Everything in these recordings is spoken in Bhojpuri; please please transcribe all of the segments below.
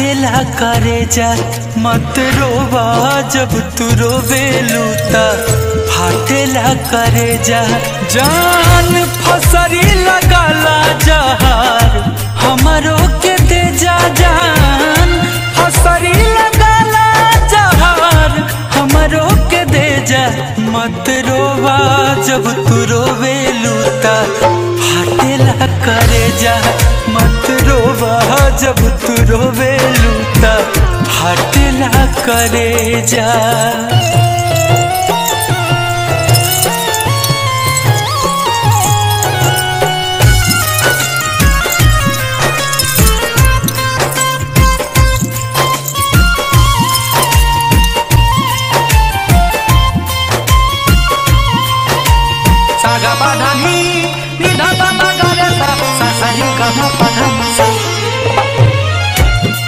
फाटेला करे जा मत रोवा जब तू रोवे लूता फाटेला करे जा जान फसरी लगाला जहार हमारो के दे जा जान फसरी लगाला जहार हमारो के दे जा मत रोवा जब तू रोवे लूता फाटेला करे जा मत रोवा जब तू रोवे लूता फाटेला करे जा।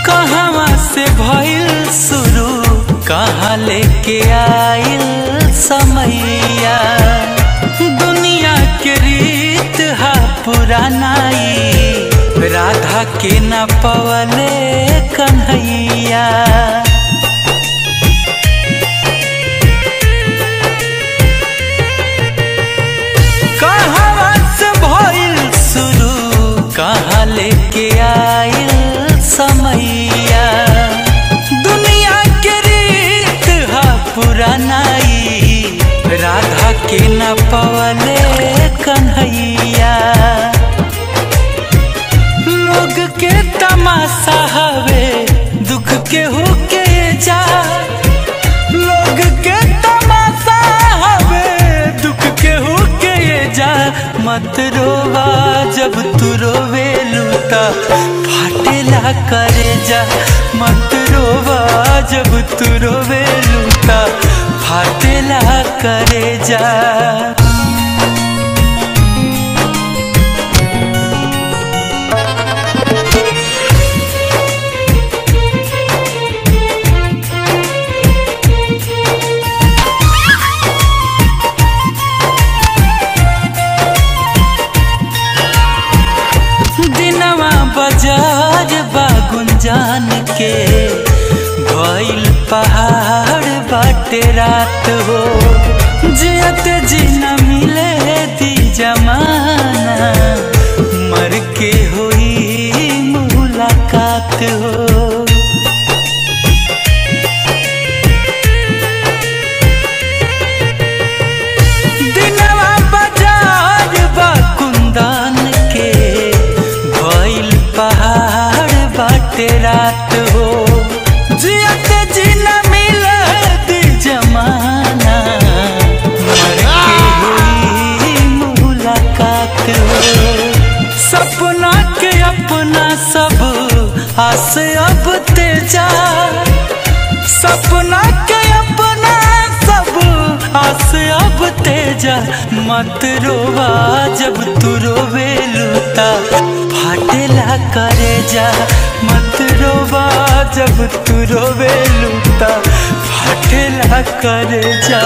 कहवा से भइल शुरू कहाँ लेके आइल समैया दुनिया के रीत हा पुरानाई राधा के न पवले कन्हैया कहाँ लेके आइल समैया दुनिया के रीत हा पुरानाई राधा के न पवले कन्हैया लोग के तमाशा हवे दुख के होके जा लोग के तमाशा हवे दुख के होके जा मत रोवा जब तू रोवे लूता फाटेला करे जा मत रोवा जब तू रोवे लूता फाटेला करे जा। बाजार बागुंजान के भइल पहाड़ बाटे रात हो जियत जी न मिले दी जमाना मर के होई मुलाकात हो दिनवा बाजार बाकुंदान के भइल पहाड़ बाटे रात हो जियत जी न मिलत जमाना मर के हुई मुलाकात हो सपना के अपना सब आस अब तेजा सपना के अपना सब आस अब तेजा मत रोवा जब तू रोवे लूता फाटेला करे जा मत रोवा जब तू रोवे लूता फाटेला करे जा।